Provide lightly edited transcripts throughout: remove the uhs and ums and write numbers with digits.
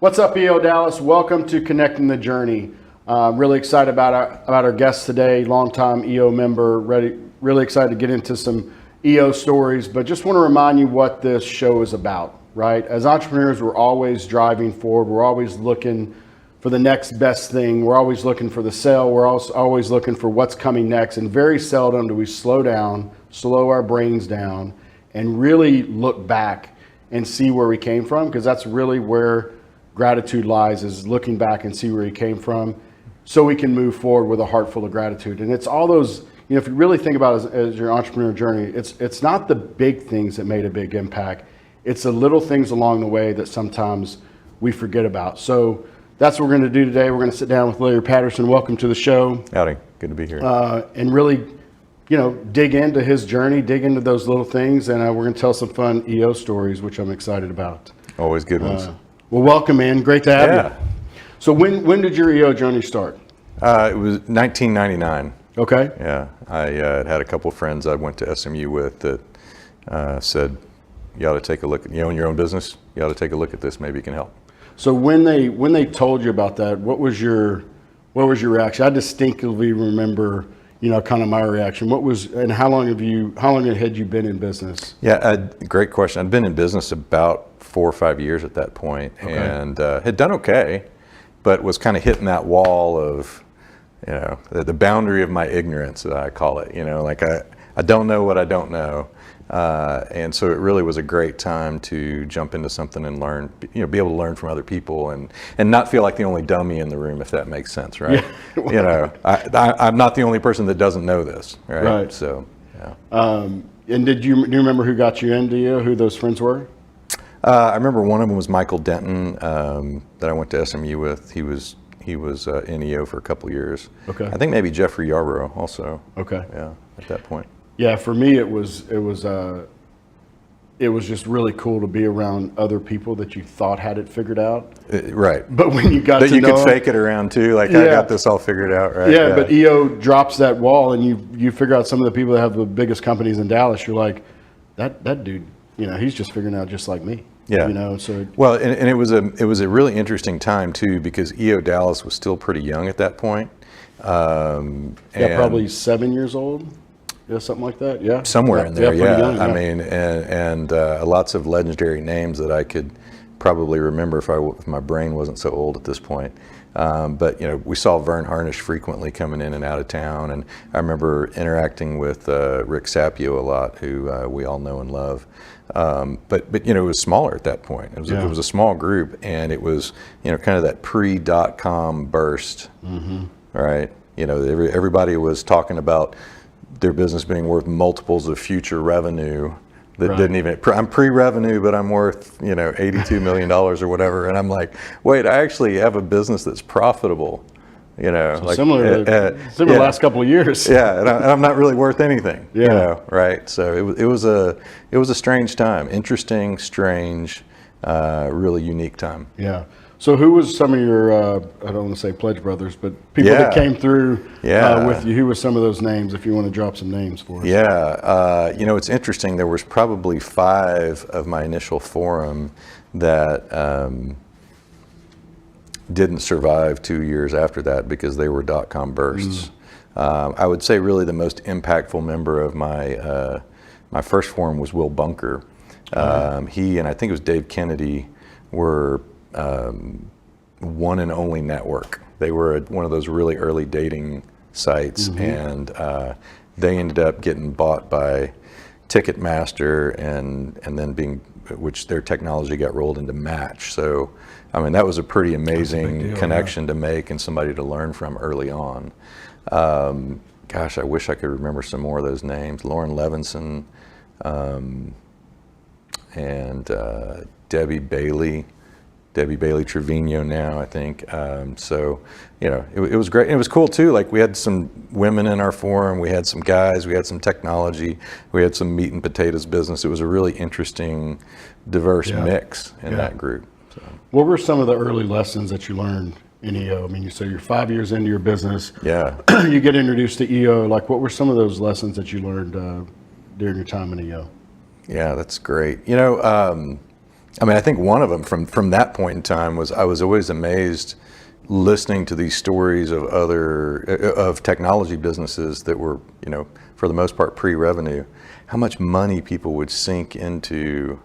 What's up, EO Dallas? Welcome to Connecting the Journey. Really excited about our guest today, longtime EO member. Really excited to get into some EO stories, but just want to remind you what this show is about, right? As entrepreneurs, we're always driving forward. We're always looking for the next best thing. We're always looking for the sale. We're also always looking for what's coming next. And very seldom do we slow our brains down, and really look back and see where we came from, because that's really where gratitude lies, is looking back and see where you came from so we can move forward with a heart full of gratitude. And it's all those, if you really think about it as your entrepreneur journey, it's not the big things that made a big impact. It's the little things along the way that sometimes we forget about. So that's what we're going to do today. We're going to sit down with Larry Patterson. Welcome to the show. Howdy, good to be here. And really, dig into his journey, dig into those little things, and we're going to tell some fun EO stories, which I'm excited about. Always good ones. Well, welcome, man. Great to have you. So when did your EO journey start? It was 1999. Okay. Yeah, I had a couple of friends I went to SMU with that said, you ought to take a look at, you own your own business, you ought to take a look at this, maybe it can help. So when they told you about that, what was your reaction? I distinctly remember, kind of my reaction. And how long had you been in business? Yeah, great question. I'd been in business about 4 or 5 years at that point, okay. And had done okay, but was kind of hitting that wall of, the boundary of my ignorance, I call it. Like I don't know what I don't know, and so it really was a great time to jump into something and learn. Be able to learn from other people and not feel like the only dummy in the room, if that makes sense, right? Yeah. I'm not the only person that doesn't know this, right? Right. So, yeah. And do you remember who got you into EO? Who those friends were? I remember one of them was Michael Denton, that I went to SMU with. He was in EO for a couple of years. Okay. I think maybe Jeffrey Yarborough also. Okay. Yeah, at that point. Yeah, for me it was just really cool to be around other people that you thought had it figured out. Right. But when you got that to you know could fake it around too, like I got this all figured out, right? Yeah, but EO drops that wall, and you figure out some of the people that have the biggest companies in Dallas. You're like, that dude, he's just figuring out just like me. Yeah. So well, and it was a really interesting time too, because EO Dallas was still pretty young at that point. Probably 7 years old. Yeah, something like that. Yeah. Somewhere in there. Yeah. Young, yeah. I mean, and lots of legendary names that I could probably remember if my brain wasn't so old at this point. But we saw Vern Harnish frequently coming in and out of town, and I remember interacting with Rick Sapio a lot, who we all know and love. But it was smaller at that point. It was a small group, and it was kind of that pre-.com burst, right? Everybody was talking about their business being worth multiples of future revenue. That didn't even, I'm pre-revenue, but I'm worth, $82 million or whatever. And I'm like, wait, I actually have a business that's profitable, So like similar last couple of years. Yeah, and I'm not really worth anything, right? So it was a strange time, interesting, strange, really unique time. Yeah. So who was some of your, I don't want to say pledge brothers, but people that came through with you? Who were some of those names, if you want to drop some names for us? Yeah, it's interesting. There was probably 5 of my initial forum that didn't survive 2 years after that because they were .com bursts. I would say really the most impactful member of my first forum was Will Bunker. He and I think it was Dave Kennedy were one and only network. They were one of those really early dating sites, and they ended up getting bought by Ticketmaster, and then which their technology got rolled into Match. So, I mean, that was a pretty amazing connection to make and somebody to learn from early on. Gosh, I wish I could remember some more of those names. Lauren Levinson, and Debbie Bailey Trevino now, I think. So, it was great. And it was cool too. Like, we had some women in our forum, we had some guys, we had some technology, we had some meat and potatoes business. It was a really interesting, diverse mix in that group. So. What were some of the early lessons that you learned in EO? I mean, you say you're 5 years into your business. Yeah. You get introduced to EO. Like, what were some of those lessons that you learned during your time in EO? Yeah, that's great. I mean, I think one of them from that point in time was I was always amazed listening to these stories of of technology businesses that were, for the most part pre-revenue, how much money people would sink into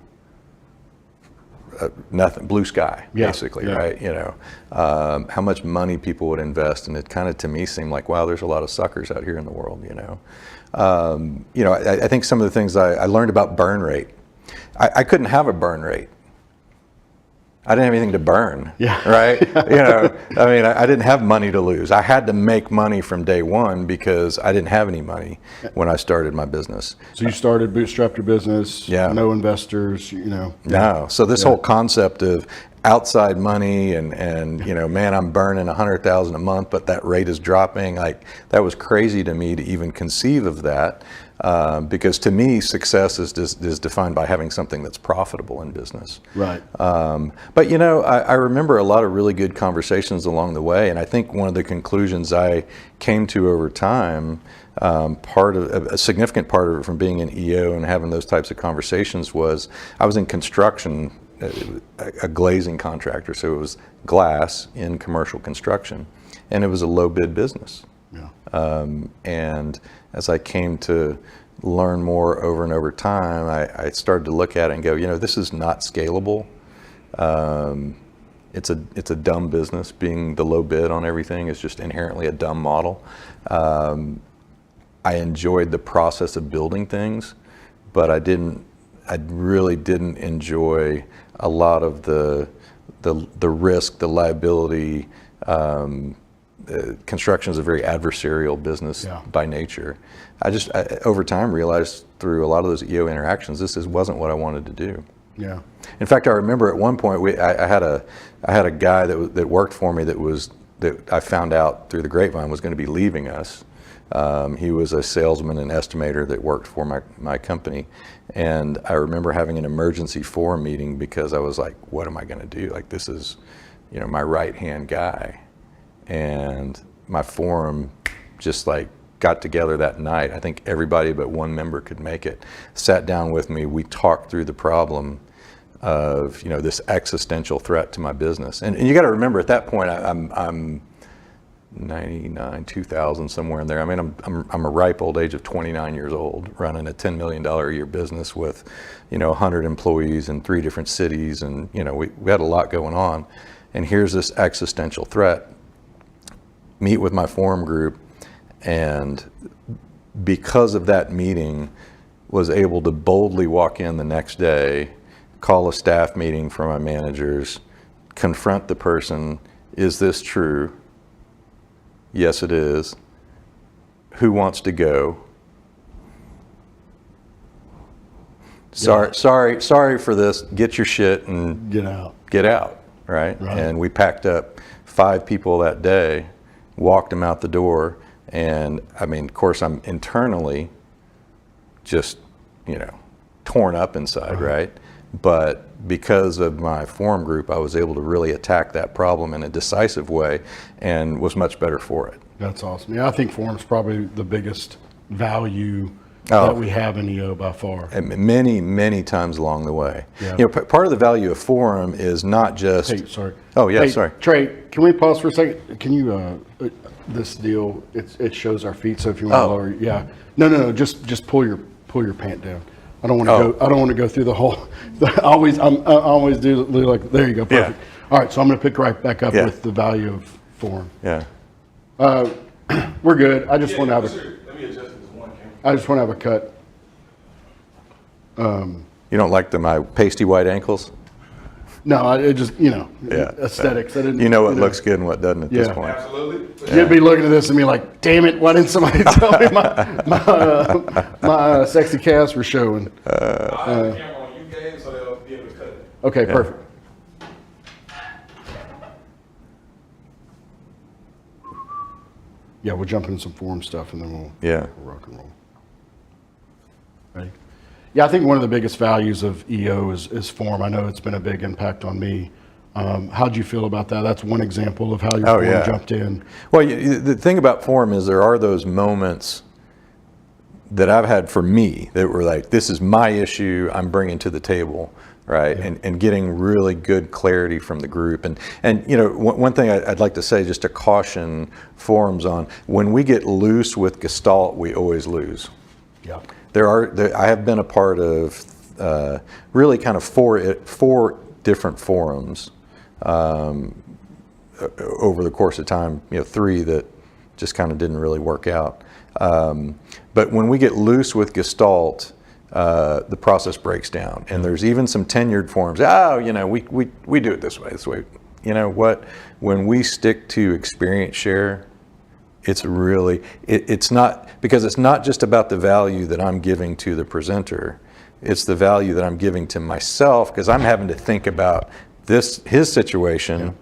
nothing, blue sky, basically, right? How much money people would invest, and it kind of to me seemed like, wow, there's a lot of suckers out here in the world. I think some of the things I learned about burn rate. I couldn't have a burn rate. I didn't have anything to burn, right? I mean, I didn't have money to lose. I had to make money from day one because I didn't have any money when I started my business. So you started, bootstrapped your business, no investors, No. So this whole concept of outside money and man, I'm burning $100,000 a month, but that rate is dropping. Like, that was crazy to me to even conceive of that. Because to me, success is defined by having something that's profitable in business. Right. But I remember a lot of really good conversations along the way, and I think one of the conclusions I came to over time, a significant part of it from being an EO and having those types of conversations was I was in construction, a glazing contractor, so it was glass in commercial construction, and it was a low bid business. Yeah. And as I came to learn more over and over time, I started to look at it and go, this is not scalable. It's a dumb business. Being the low bid on everything is just inherently a dumb model. I enjoyed the process of building things, but I really didn't enjoy a lot of the risk, the liability. Construction is a very adversarial business by nature. I over time realized through a lot of those EO interactions, this wasn't what I wanted to do. Yeah. In fact, I remember at one point I had a guy that worked for me that I found out through the grapevine was going to be leaving us. He was a salesman and estimator that worked for my company, and I remember having an emergency forum meeting because I was like, what am I going to do? Like, this is my right hand guy. And my forum just got together that night. I think everybody but one member could make it. Sat down with me. We talked through the problem of this existential threat to my business. And you got to remember, at that point, I'm 99, 2000, somewhere in there. I mean, I'm a ripe old age of 29 years old, running a $10 million a year business with 100 employees in 3 different cities, and we had a lot going on. And here's this existential threat. Meet with my forum group, and because of that meeting, was able to boldly walk in the next day, call a staff meeting for my managers, confront the person. Is this true? Yes, it is. Who wants to go? Sorry for this. Get your shit and get out. Right? And we packed up 5 people that day, walked them out the door, and I mean, of course, I'm internally just, torn up inside, right? But because of my forum group, I was able to really attack that problem in a decisive way and was much better for it. That's awesome. Yeah, I think forum's probably the biggest value that we have in EO by far. And many times along the way. Yeah. Part of the value of forum is not just... Hey, sorry. Oh, yeah, hey, sorry. Trey, can we pause for a second? Can you, this deal, it shows our feet, so if you want to lower, No, just pull your pant down. I don't want to go. I don't want to go through the whole. I always do like. There you go. Perfect. Yeah. All right, so I'm going to pick right back up with the value of forum. Yeah. We're good. I just want to have Let me adjust this one camera. I just want to have a cut. You don't like my pasty white ankles? No, it just aesthetics. I didn't. What looks good and what doesn't at this point. Absolutely. You'd be looking at this and be like, "Damn it! Why didn't somebody tell me my sexy calves were showing?" I'll have the camera on you, Gabe, so they'll be able to cut it. Okay, perfect. Yeah, we'll jump into some forum stuff and then we'll rock and roll. Ready? Yeah, I think one of the biggest values of EO is forum. I know it's been a big impact on me. How'd you feel about that? That's one example of how your forum jumped in. Well, the thing about forum is there are those moments that I've had for me that were like, this is my issue I'm bringing to the table. right? And getting really good clarity from the group. And you know, one thing I'd like to say, just to caution forums on, when we get loose with Gestalt, we always lose. Yeah. I have been a part of really kind of four different forums over the course of time, you know, 3 that just kind of didn't really work out. But when we get loose with Gestalt, the process breaks down, and there's even some tenured forums. Oh, you know, we do it this way. You know what? When we stick to experience share, it's really, it's not, because it's not just about the value that I'm giving to the presenter. It's the value that I'm giving to myself, because I'm having to think about his situation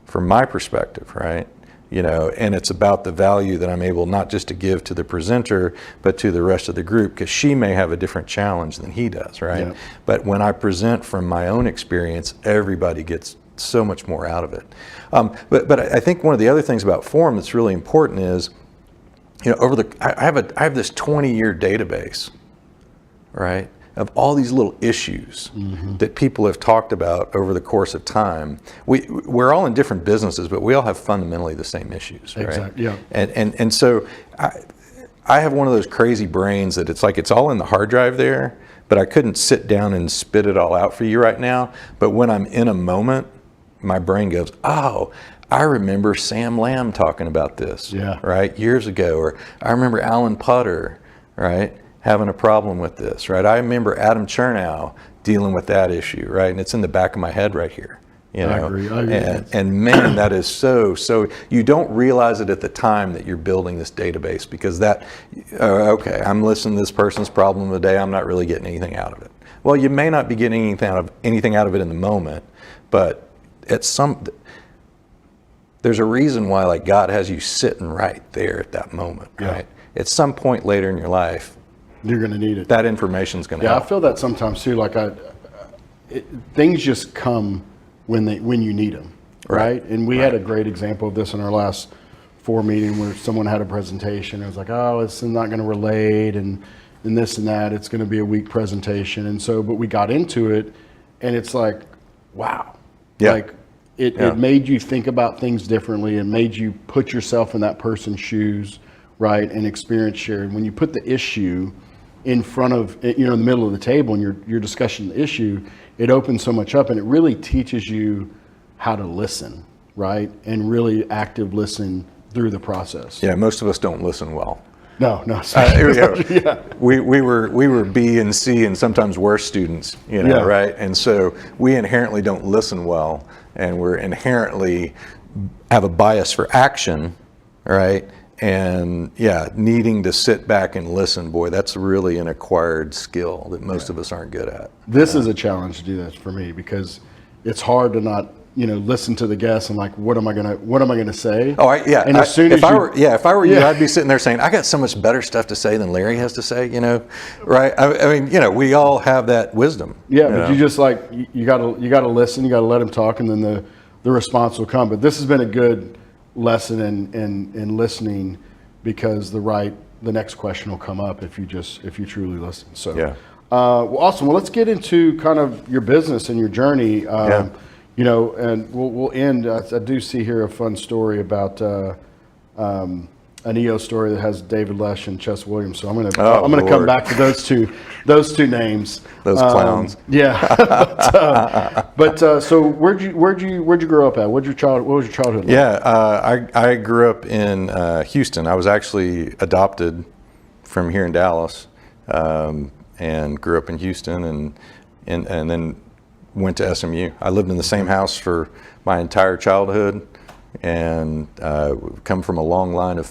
from my perspective, right? You know, and it's about the value that I'm able not just to give to the presenter, but to the rest of the group, because she may have a different challenge than he does, right? Yeah. But when I present from my own experience, everybody gets so much more out of it. But I think one of the other things about forum that's really important is, you know, I have this 20-year database, right, of all these little issues that people have talked about over the course of time. We're all in different businesses, but we all have fundamentally the same issues, right? Exactly. Yeah. And so I have one of those crazy brains that it's like it's all in the hard drive there, but I couldn't sit down and spit it all out for you right now. But when I'm in a moment, my brain goes, oh, I remember Sam Lamb talking about this, right, years ago. Or I remember Alan Putter, right, having a problem with this, right? I remember Adam Chernow dealing with that issue, right? And it's in the back of my head right here, you know? I agree. And man, that is so, you don't realize it at the time that you're building this database, because okay, I'm listening to this person's problem today, I'm not really getting anything out of it. Well, you may not be getting anything out of it in the moment, but there's a reason why, like, God has you sitting right there at that moment, right? At some point later in your life, you're going to need it. That information's going to help. I feel that sometimes too. Like things just come when you need them, right? And we had a great example of this in our last 4 meeting, where someone had a presentation. It was like, oh, it's not going to relate, and this and that. It's going to be a weak presentation, and so. But we got into it, and it's like, wow. Yeah. Like it made you think about things differently, and made you put yourself in that person's shoes, right? And experience sharing. When you put the issue in front of, you know, in the middle of the table, and you're discussing the issue, it opens so much up, and it really teaches you how to listen, right? And really active listen through the process. Yeah, most of us don't listen well. No. We were B and C and sometimes worse students, you know, right? And so we inherently don't listen well, and we're inherently have a bias for action, right? And needing to sit back and listen, boy, that's really an acquired skill that most of us aren't good at. This is a challenge to do that for me, because it's hard to not, you know, listen to the guests and like, what am I gonna say? Oh, yeah. And if I were you, I'd be sitting there saying, I got so much better stuff to say than Larry has to say, you know, right? I mean, you know, we all have that wisdom. Yeah, but you just like you gotta listen, you gotta let him talk, and then the response will come. But this has been a good lesson in listening, because the next question will come up if you truly listen. So well, awesome. Well, let's get into kind of your business and your journey. You know, and we'll end. I do see here a fun story about an EO story that has David Lesh and Chess Williams. So I'm gonna come back to those two names. Those clowns. But so where'd you grow up at? What was your childhood like? Yeah, I grew up in Houston. I was actually adopted from here in Dallas, and grew up in Houston, and then went to SMU. I lived in the same house for my entire childhood, and come from a long line of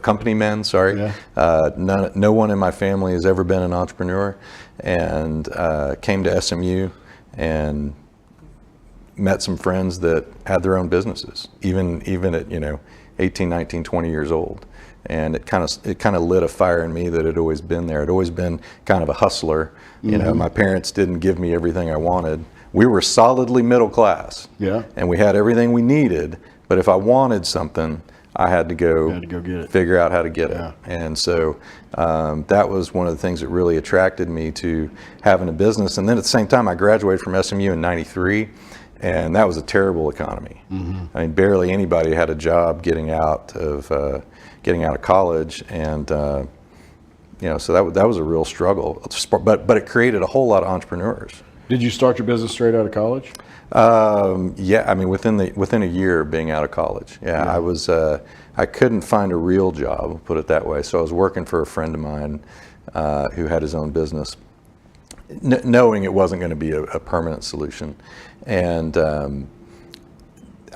company men. No one in my family has ever been an entrepreneur, and came to SMU and met some friends that had their own businesses, even at 18, 19, 20 years old. And it kind of lit a fire in me that had always been there. I'd always been kind of a hustler. You know, my parents didn't give me everything I wanted. We were solidly middle class. Yeah. And we had everything we needed. But if I wanted something, I had to go, get it. figure out how to get Yeah. it. And so that was one of the things that really attracted me to having a business. And then at the same time, I graduated from SMU in '93, and that was a terrible economy. I mean, barely anybody had a job getting out of college, and so that was a real struggle. But it created a whole lot of entrepreneurs. Did you start your business straight out of college? Yeah, I mean within a year of being out of college. Yeah, I couldn't find a real job, put it that way. So I was working for a friend of mine who had his own business, knowing it wasn't going to be a permanent solution. And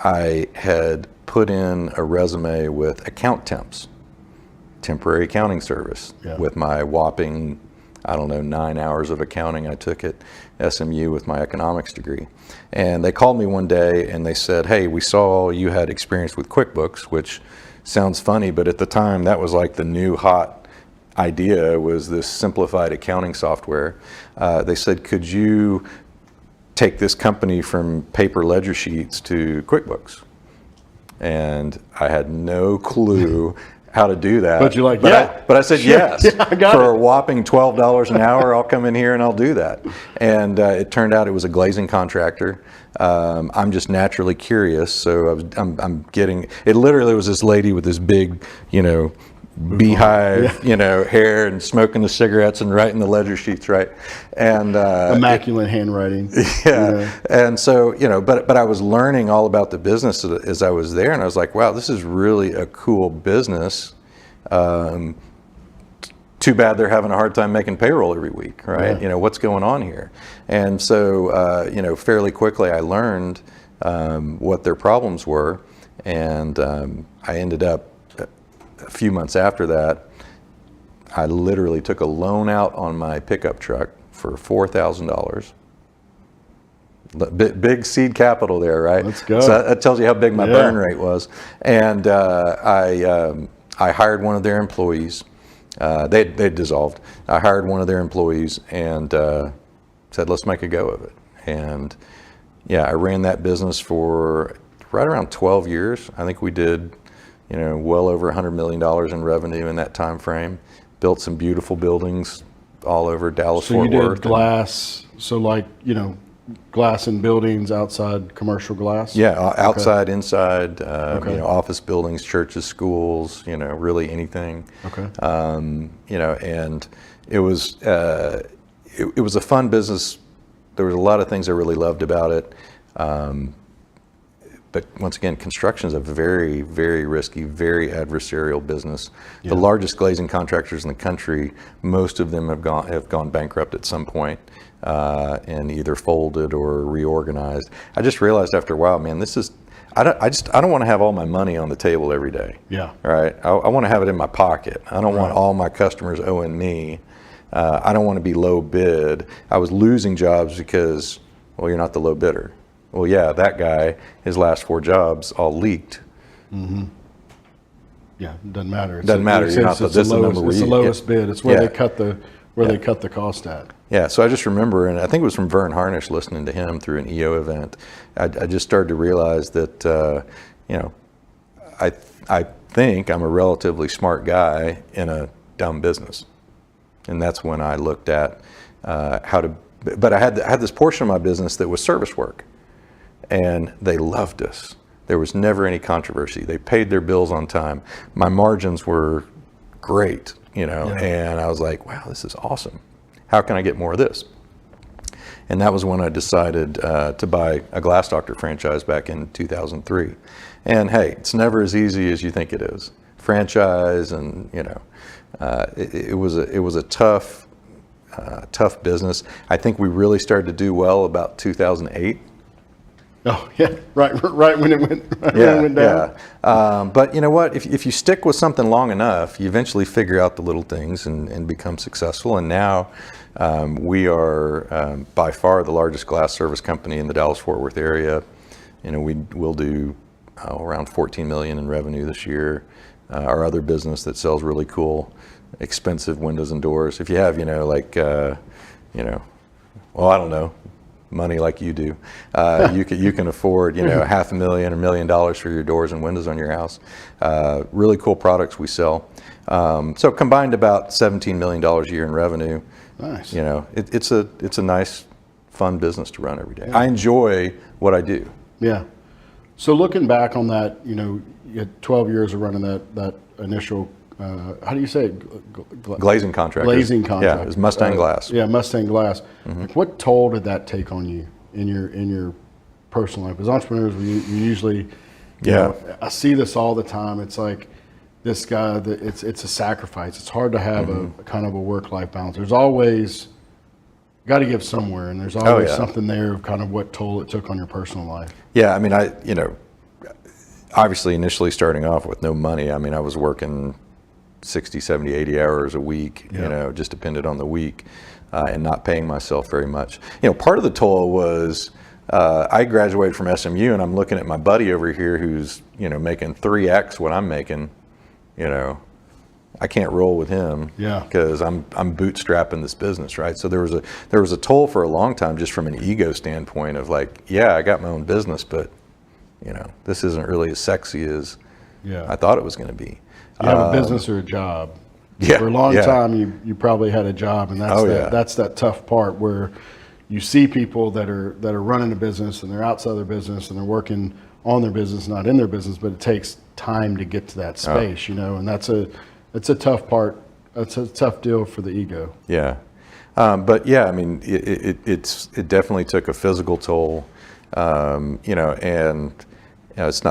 I had put in a resume with account temps, temporary accounting service, with my whopping, 9 hours of accounting I took at SMU with my economics degree. And they called me one day and they said, hey, we saw you had experience with QuickBooks, which sounds funny, but at the time that was like the new hot idea, was this simplified accounting software. They said, could you take this company from paper ledger sheets to QuickBooks? And I had no clue how to do that. But you're like, but I said yes. Yeah, I got For it. a whopping $12 an hour, I'll come in here and I'll do that. And it turned out it was a glazing contractor. I'm just naturally curious, so I'm getting. It literally was this lady with this big, beehive, hair, and smoking the cigarettes and writing the ledger sheets, right? And Immaculate handwriting. yeah. And so, but I was learning all about the business as I was there, and I was like, wow, this is really a cool business. Too bad they're having a hard time making payroll every week, right? Yeah. What's going on here? And so, fairly quickly I learned what their problems were, and I ended up, a few months after that, I literally took a loan out on my pickup truck for $4,000. Big seed capital there, right? Let's go. So that tells you how big my burn rate was. And I hired one of their employees. They dissolved. I hired one of their employees and said, let's make a go of it. And yeah, I ran that business for right around 12 years. I think we did well over $100 million in revenue in that time frame. Built some beautiful buildings all over Dallas, So Fort you Worth. did glass, glass in buildings, outside commercial glass? Yeah, outside, inside, office buildings, churches, schools, really anything. Okay. And it was a fun business. There was a lot of things I really loved about it. But once again, construction is a very, very risky, very adversarial business. Yeah. The largest glazing contractors in the country, most of them have gone bankrupt at some point, and either folded or reorganized. I just realized after a while, man, I don't want to have all my money on the table every day. Yeah. Right. I want to have it in my pocket. I don't want all my customers owing me. I don't want to be low bid. I was losing jobs because, well, you're not the low bidder. Well, yeah, that guy, his last 4 jobs all leaked. Mm-hmm. Yeah, it doesn't matter. Doesn't matter. You're not the lowest bid. It's where they cut the cost at. Yeah. So I just remember, and I think it was from Vern Harnish, listening to him through an EO event. I just started to realize that I think I'm a relatively smart guy in a dumb business, and that's when I looked at how to. But I had this portion of my business that was service work. And they loved us. There was never any controversy. They paid their bills on time. My margins were great, and I was like, wow, this is awesome. How can I get more of this? And that was when I decided to buy a Glass Doctor franchise back in 2003. And hey, it's never as easy as you think it is. Franchise, and it was a tough business. I think we really started to do well about 2008. Oh yeah, right when it went down. Yeah. But you know what? If you stick with something long enough, you eventually figure out the little things and become successful. And now we are by far the largest glass service company in the Dallas-Fort Worth area. We'll do around 14 million in revenue this year. Our other business that sells really cool, expensive windows and doors. If you have, well, I don't know, money like you do, you can afford, $500,000 or $1 million for your doors and windows on your house. Really cool products we sell. So combined about $17 million a year in revenue. Nice. It's a nice, fun business to run every day. I enjoy what I do. Yeah. So looking back on that, you had 12 years of running that initial, how do you say it? Glazing contract. Glazing contract. Yeah, it was Mustang Glass. Yeah, Mustang Glass. Like, what toll did that take on you in your personal life? As entrepreneurs, we usually, I see this all the time. It's like this guy, it's a sacrifice. It's hard to have a kind of a work-life balance. There's always, got to give somewhere, and there's always something there of kind of what toll it took on your personal life. Yeah, I mean, obviously initially starting off with no money, I mean, I was working 60, 70, 80 hours a week, just depended on the week, and not paying myself very much. Part of the toll was I graduated from SMU, and I'm looking at my buddy over here who's, making 3x what I'm making. I can't roll with him because I'm bootstrapping this business, right? So there was a toll for a long time just from an ego standpoint of like, I got my own business, but this isn't really as sexy as I thought it was going to be. You have a business or a job. Yeah. For a long time, you probably had a job, and that's that tough part where you see people that are running a business and they're outside their business and they're working on their business, not in their business, but it takes time to get to that space, and that's a tough part. That's a tough deal for the ego. Yeah. But I mean, it definitely took a physical toll, and it's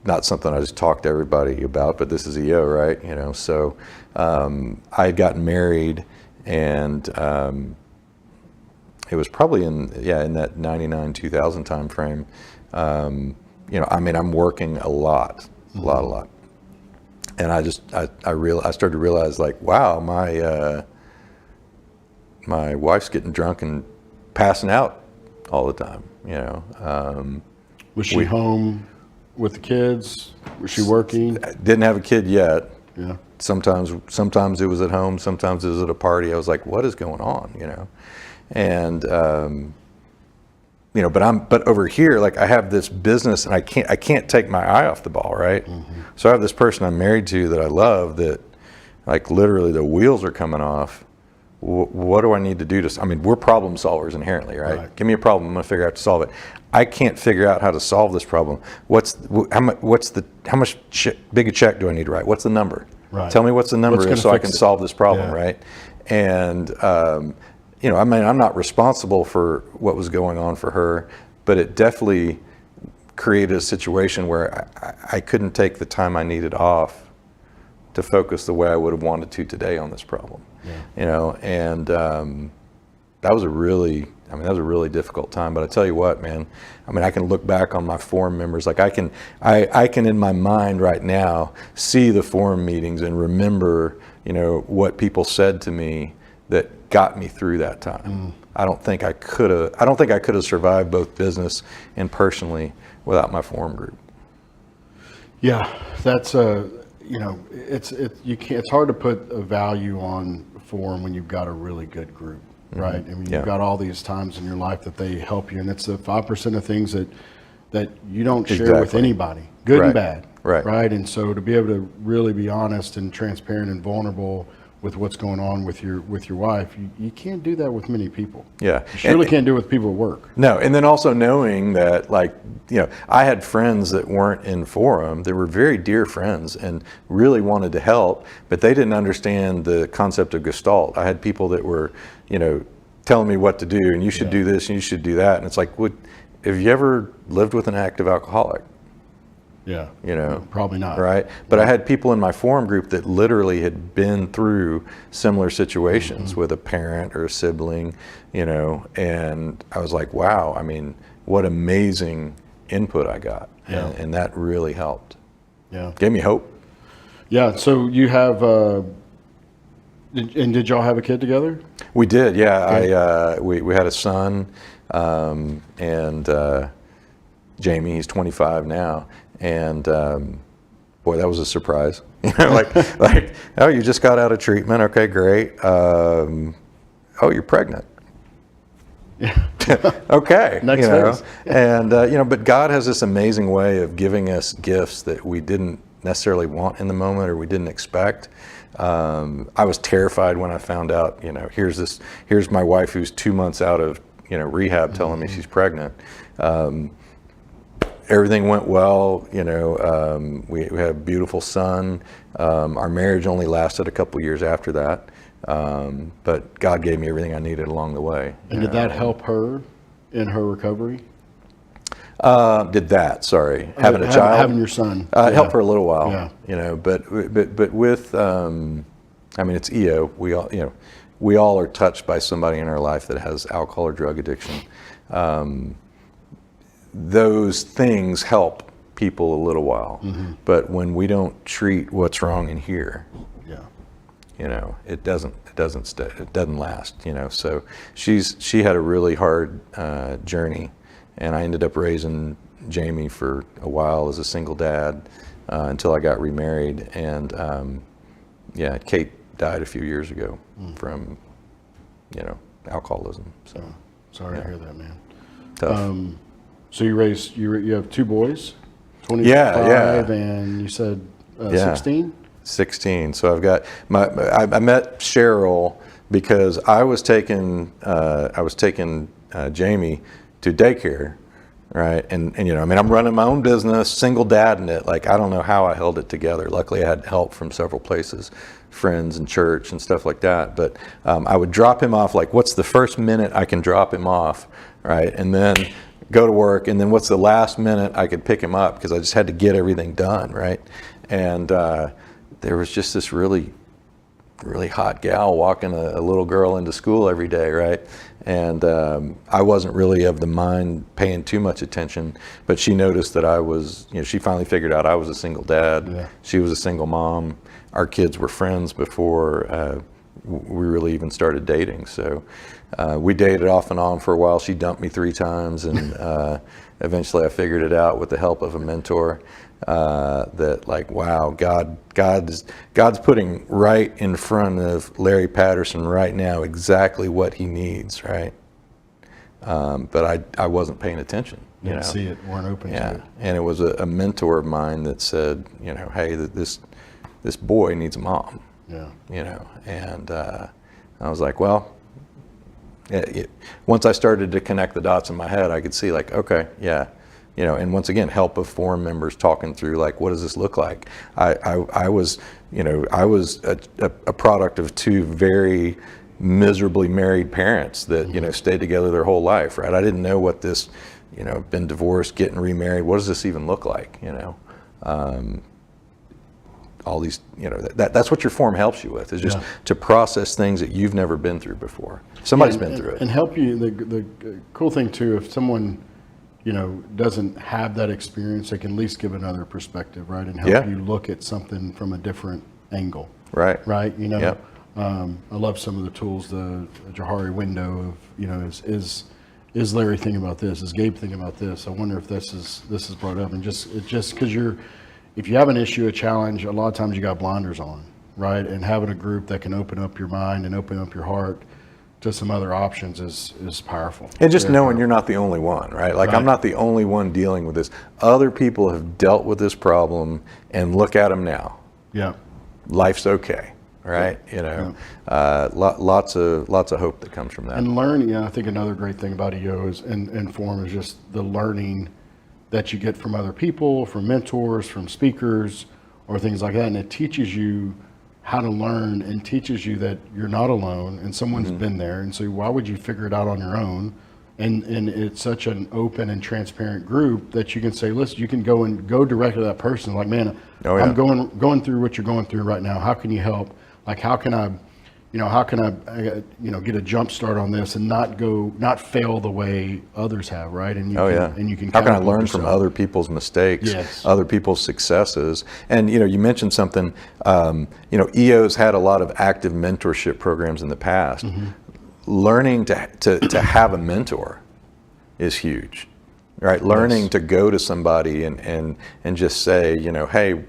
not something I just talk to everybody about, but this is EO, right? So I had gotten married, and it was probably in that 99, 2000 time frame. I mean, I'm working a lot. And I started to realize, like, wow, my wife's getting drunk and passing out all the time, Was she home with the kids? Was she working? Didn't have a kid yet. Yeah. Sometimes it was at home, sometimes it was at a party. I was like, what is going on, And but over here, like, I have this business and I can't take my eye off the ball, right? So I have this person I'm married to that I love that, like, literally the wheels are coming off. What do I need to do to, I mean, we're problem solvers inherently, right? Give me a problem, I'm gonna figure out how to solve it. I can't figure out how to solve this problem. How much big a check do I need to write? What's the number? Right. Tell me what's the number is so I can solve this problem, right? And, I mean, I'm not responsible for what was going on for her, but it definitely created a situation where I couldn't take the time I needed off to focus the way I would have wanted to today on this problem. And that was a really difficult time. But I tell you what, man, I mean, I can look back on my forum members, like I can in my mind right now see the forum meetings and remember, what people said to me that got me through that time. I don't think I could have survived both business and personally without my forum group. Yeah, that's it's hard to put a value on forum when you've got a really good group, right? I mean, you've got all these times in your life that they help you, and it's the 5% of things that you don't share with anybody, good and bad, right? And so to be able to really be honest and transparent and vulnerable with what's going on with your wife, you can't do that with many people. Yeah, you surely can't do it with people at work. No, and then also knowing that, like, I had friends that weren't in forum, that were very dear friends and really wanted to help, but they didn't understand the concept of Gestalt. I had people that were, telling me what to do, and you should do this and you should do that, and it's like, have you ever lived with an active alcoholic? Yeah. Probably not. Right. But I had people in my forum group that literally had been through similar situations with a parent or a sibling, and I was like, wow, I mean, what amazing input I got. Yeah. And that really helped. Yeah. Gave me hope. Yeah. So you have, did y'all have a kid together? We did. Yeah. We had a son, and Jamie, he's 25 now. And boy, that was a surprise. like, oh, you just got out of treatment. Okay, great. Oh, you're pregnant. Okay. Next you know, phase. and but God has this amazing way of giving us gifts that we didn't necessarily want in the moment or we didn't expect. I was terrified when I found out, here's my wife who's 2 months out of, rehab telling me she's pregnant. Everything went well, we had a beautiful son. Our marriage only lasted a couple years after that. But God gave me everything I needed along the way. And did that help her in her recovery? Having a child? Having your son. Helped for a little while, Yeah. but with, it's EO. We all are touched by somebody in our life that has alcohol or drug addiction. Those things help people a little while, but when we don't treat what's wrong in here, it doesn't last. So she had a really hard journey, and I ended up raising Jamie for a while as a single dad until I got remarried, and Kate died a few years ago from alcoholism. So sorry to hear that, man. Tough. So you have two boys, 25 and you said 16? 16. So I've got I met Cheryl because I was taking Jamie to daycare, right? And I'm running my own business, single dad in it. Like, I don't know how I held it together. Luckily, I had help from several places, friends and church and stuff like that. But I would drop him off, like, what's the first minute I can drop him off, right? And then go to work, and then what's the last minute I could pick him up, because I just had to get everything done, right? And there was just this really hot gal walking a little girl into school every day, right? And I wasn't really of the mind paying too much attention, but she noticed that I was, she finally figured out I was a single dad. Yeah. She was a single mom. Our kids were friends before we really even started dating. So we dated off and on for a while. She dumped me 3 times, and eventually I figured it out with the help of a mentor. That, like, wow, God's putting right in front of Larry Patterson right now exactly what he needs, right? But I wasn't paying attention. You Didn't see it, weren't open to it. And it was a mentor of mine that said, hey, this boy needs a mom. Yeah. And I was like, well, once I started to connect the dots in my head, I could see, like, okay, yeah. And once again, help of forum members talking through, like, what does this look like? I was a product of 2 very miserably married parents that, stayed together their whole life, right? I didn't know what this, been divorced, getting remarried, what does this even look like, all these, that's what your forum helps you with, is just to process things that you've never been through before. Somebody's been through it. And help you, the cool thing too, if someone doesn't have that experience, they can at least give another perspective, right? And help you look at something from a different angle. Right. Right. I love some of the tools, the Johari window of, is Larry thinking about this? Is Gabe thinking about this? I wonder if this is brought up. And just because if you have an issue, a challenge, a lot of times you got blinders on, right? And having a group that can open up your mind and open up your heart to some other options is powerful. And just knowing you're not the only one, right? Like, I'm not the only one dealing with this. Other people have dealt with this problem, and look at them now. Yeah. Life's okay, right? Lots of hope that comes from that. And learning, I think another great thing about EO and Forum is just the learning that you get from other people, from mentors, from speakers, or things like that. And it teaches you how to learn, and teaches you that you're not alone and someone's been there. And so why would you figure it out on your own? And it's such an open and transparent group that you can say, listen, you can go directly to that person. Like, man, I'm going through what you're going through right now. How can you help? Like, how can I get a jump start on this and not fail the way others have, right? And you can how can I learn from other people's mistakes, other people's successes? And you mentioned something. EO's had a lot of active mentorship programs in the past. Learning to have a mentor is huge, right? Learning to go to somebody and just say, hey,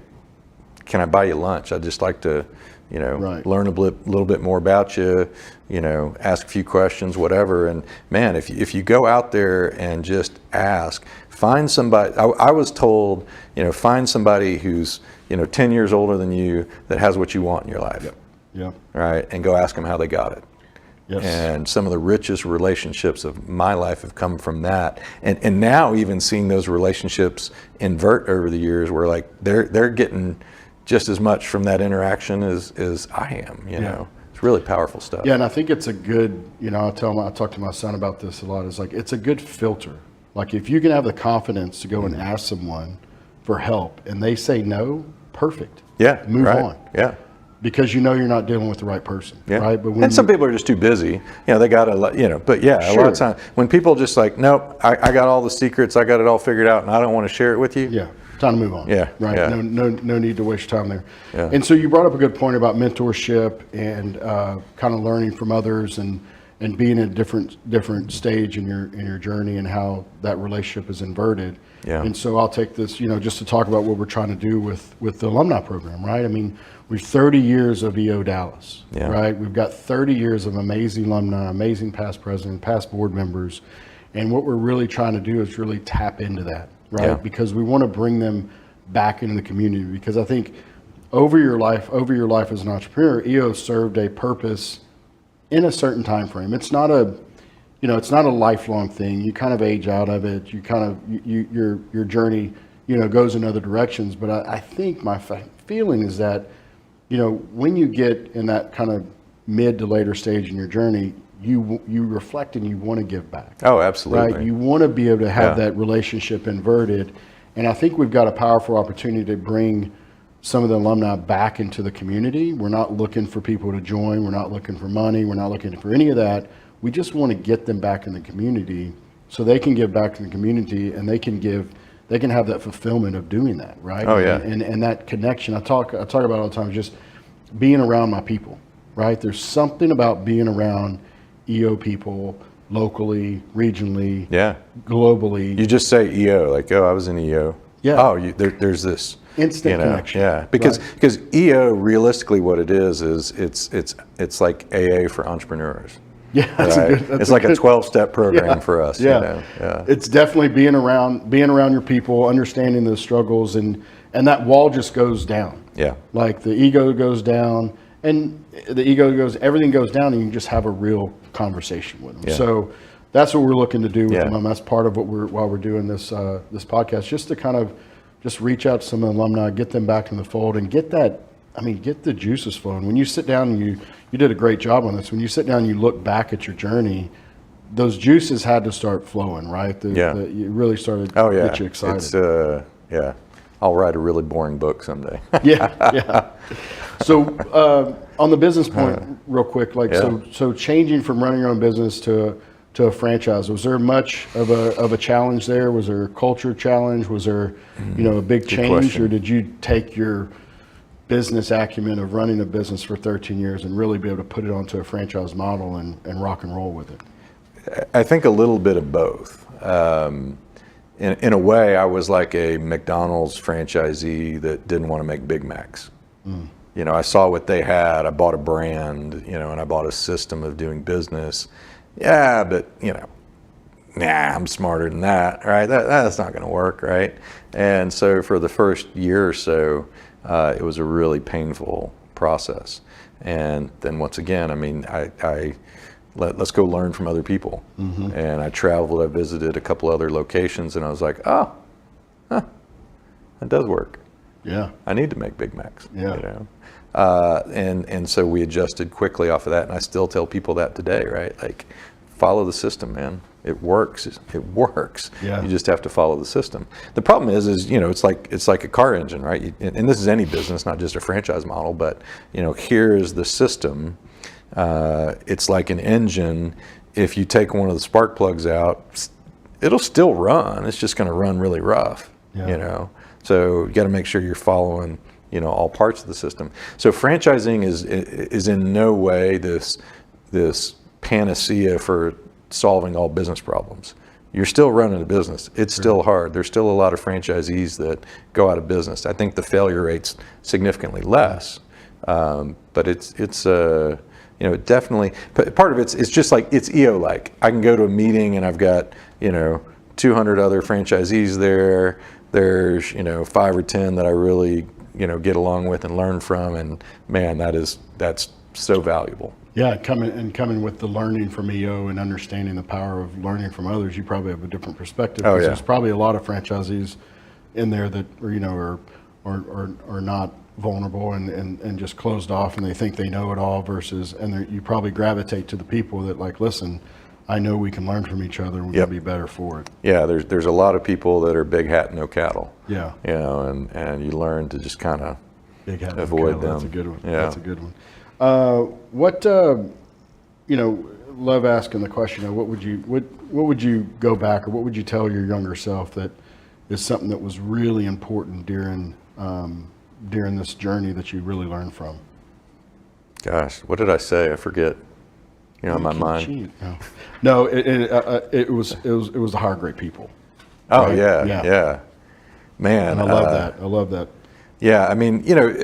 can I buy you lunch? I'd just like to Right. learn little bit more about you, ask a few questions, whatever. And man, if you go out there and just ask, find somebody. I was told, find somebody who's 10 years older than you that has what you want in your life. Yep. Yep. Right, and go ask them how they got it. Yes. And some of the richest relationships of my life have come from that. And now even seeing those relationships invert over the years, where like they're getting just as much from that interaction as I am. It's really powerful stuff. Yeah, and I think it's a good. I talk to my son about this a lot. It's like it's a good filter. Like if you can have the confidence to go and ask someone for help, and they say no, perfect. Yeah. Move right. on. Yeah. Because you're not dealing with the right person, yeah. right? But and some people are just too busy. They got to, but yeah, Sure. A lot of times when people just like, nope, I got all the secrets, I got it all figured out, and I don't want to share it with you. Yeah, time to move on. Yeah, right. yeah. No need to waste time there. Yeah. And so you brought up a good point about mentorship and kind of learning from others and being at a different stage in your journey and how that relationship is inverted. Yeah. And so I'll take this, just to talk about what we're trying to do with the alumni program, right? I mean, we've 30 years of EO Dallas, Yeah. right? We've got 30 years of amazing alumni, amazing past president, past board members. And what we're really trying to do is really tap into that, right? Yeah. Because we want to bring them back into the community. Because I think over your life as an entrepreneur, EO served a purpose in a certain time frame. It's not a lifelong thing. You kind of age out of it. You kind of your journey goes in other directions. But I think my feeling is that when you get in that kind of mid to later stage in your journey, you reflect and you want to give back. Oh, absolutely. Right? You want to be able to have that relationship inverted. And I think we've got a powerful opportunity to bring some of the alumni back into the community. We're not looking for people to join. We're not looking for money. We're not looking for any of that. We just want to get them back in the community so they can give back to the community and they can have that fulfillment of doing that, right? Oh, yeah. And that connection. I talk about it all the time, just being around my people, right? There's something about being around EO people locally, regionally, globally. You just say EO, like, oh, I was in EO. Yeah. Oh, there's this instant connection. Yeah, because EO, realistically, what it is it's like AA for entrepreneurs. Yeah, it's like a 12-step program for us. Yeah. It's definitely being around your people, understanding those struggles, and that wall just goes down. Yeah. Like the ego goes down, and everything goes down, and you can just have a real conversation with them. Yeah. So that's what we're looking to do with Yeah. them. That's part of while we're doing this podcast, just to kind of just reach out to some of the alumni, get them back in the fold, and get the juices flowing. When you sit down and you did a great job on this. When you sit down and you look back at your journey, those juices had to start flowing, right? You really started to get you excited. It's, I'll write a really boring book someday. Yeah. So on the business point, real quick, so changing from running your own business to a franchise, was there much of a challenge there? Was there a culture challenge? Was there a big change, question. or did you take your business acumen of running a business for 13 years and really be able to put it onto a franchise model and rock and roll with it? I think a little bit of both. In a way, I was like a McDonald's franchisee that didn't want to make Big Macs. I saw what they had. I bought a brand, and I bought a system of doing business. Yeah, but I'm smarter than that, right? That's not going to work, right? And so for the first year or so, it was a really painful process. And then once again, let's go learn from other people. Mm-hmm. And I traveled, I visited a couple other locations, and I was like, that does work. Yeah. I need to make Big Macs. Yeah. And so we adjusted quickly off of that, and I still tell people that today, right? Like, follow the system, man. It works. It works. Yeah. You just have to follow the system. The problem is it's like a car engine, right? And this is any business, not just a franchise model. But here is the system. It's like an engine. If you take one of the spark plugs out, it'll still run. It's just going to run really rough. Yeah. So you got to make sure you're following all parts of the system. So franchising is in no way this panacea for solving all business problems. You're still running a business. It's still hard. There's still a lot of franchisees that go out of business. I think the failure rate's significantly less, But it's you know, definitely, part of it's just like, it's EO like. I can go to a meeting and I've got, you know, 200 other franchisees there. There's, you know, 5 or 10 that I really, you know, get along with and learn from, and man, that's so valuable. Yeah, coming with the learning from EO and understanding the power of learning from others, you probably have a different perspective. Oh, yeah. There's probably a lot of franchisees in there that are not vulnerable and just closed off, and they think they know it all versus, and you probably gravitate to the people that like, listen, I know we can learn from each other and we're Yep. gonna be better for it. Yeah, there's a lot of people that are big hat, no cattle. Yeah. You know, and you learn to just kind of Big hat, avoid okay, That's a them. good one. Yeah. That's a good one. You know, love asking the question of what would you go back, or what would you tell your younger self that is something that was really important during this journey that you really learned from? Gosh, what did I say? I forget. You know, in my mind. No, it was to hire great people. Oh, right? yeah. Man, And I love that. Yeah, I mean, you know,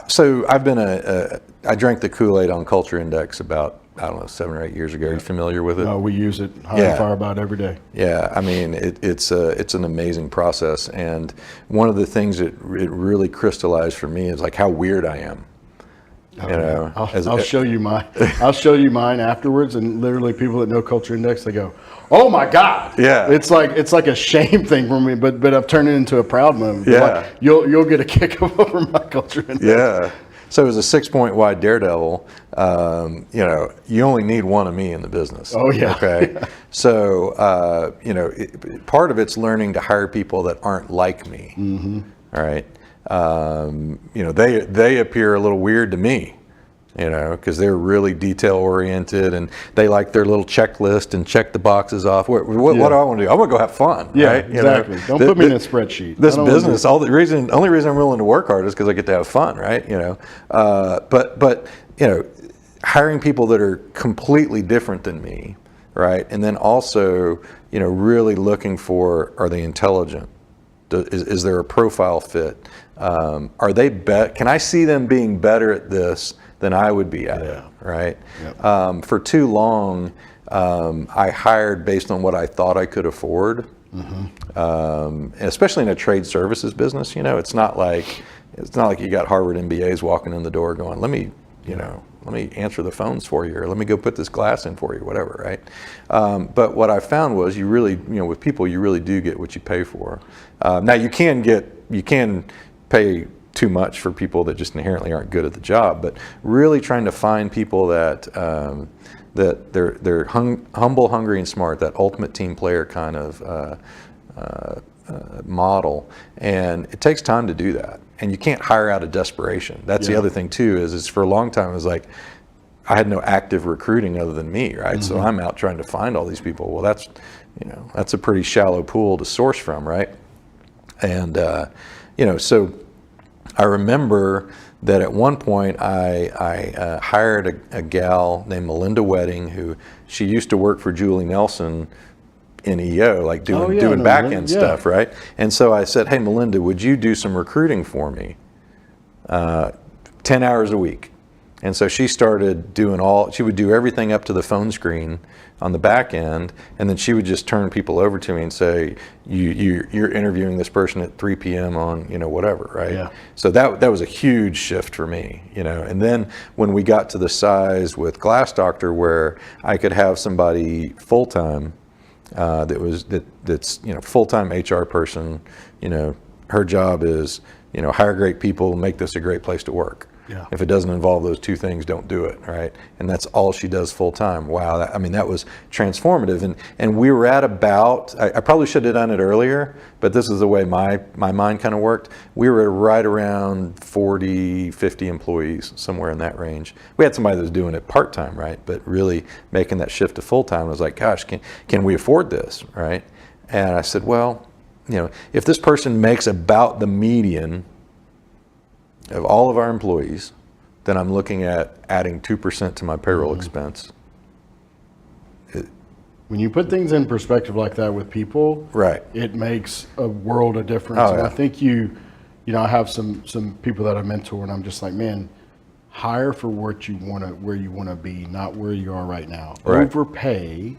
so I've been I drank the Kool-Aid on Culture Index about, I don't know, 7 or 8 years ago. Are you familiar with it? No, we use it high and fire about every day. Yeah, I mean, it's an amazing process, and one of the things that it really crystallized for me is like how weird I am. You know, I'll show you mine. I'll show you mine afterwards, and literally people that know Culture Index, they go, "Oh my God!" Yeah, it's like a shame thing for me, but I've turned it into a proud moment. Yeah, like, you'll get a kick over my Culture Index. Yeah. So as a 6-point wide daredevil, you know, you only need one of me in the business. Oh yeah. Okay. Yeah. So you know, part of it's learning to hire people that aren't like me. Mm-hmm. All right. You know, they appear a little weird to me, you know, because they're really detail oriented and they like their little checklist and check the boxes off. What do I want to do? I want to go have fun. Yeah, right? exactly. You know, Don't put me in a spreadsheet. This business, only reason I'm willing to work hard is because I get to have fun, right? You know, but you know, hiring people that are completely different than me, right? And then also, you know, really looking for, are they intelligent? Is there a profile fit? Are they can I see them being better at this than I would be at it, right? Yep. For too long, I hired based on what I thought I could afford, especially in a trade services business. You know, it's not like you got Harvard MBAs walking in the door going, let me answer the phones for you, or let me go put this glass in for you, whatever, right? But what I found was you really, you know, with people, you really do get what you pay for. Now you can pay too much for people that just inherently aren't good at the job, but really trying to find people that they're humble, hungry, and smart, that ultimate team player kind of model, and it takes time to do that. And you can't hire out of desperation. That's the other thing too, is for a long time it was like, I had no active recruiting other than me, right? So I'm out trying to find all these people. Well, that's a pretty shallow pool to source from, right? And, you know, so I remember that at one point I hired a gal named Melinda Wedding, who she used to work for Julie Nelson in EO, like doing back end stuff, right? And so I said, hey, Melinda, would you do some recruiting for me? 10 hours a week. And so she started she would do everything up to the phone screen on the back end, and then she would just turn people over to me and say, you're interviewing this person at 3 p.m. on, you know, whatever, right? Yeah. So that was a huge shift for me, you know. And then when we got to the size with Glass Doctor where I could have somebody full-time, that's you know, full-time HR person, you know, her job is, you know, hire great people, make this a great place to work. Yeah. If it doesn't involve those two things, don't do it, right? And that's all she does full-time. Wow, that was transformative. And we were at about, I probably should have done it earlier, but this is the way my mind kind of worked. We were right around 40, 50 employees, somewhere in that range. We had somebody that was doing it part-time, right? But really making that shift to full-time, I was like, gosh, can we afford this, right? And I said, well, you know, if this person makes about the median of all of our employees, then I'm looking at adding 2% to my payroll expense. When you put things in perspective like that with people, right, it makes a world of difference. And I think I have some people that I mentor, and I'm just like, man, hire for what you want to, where you want to be, not where you are right now. Right. Overpay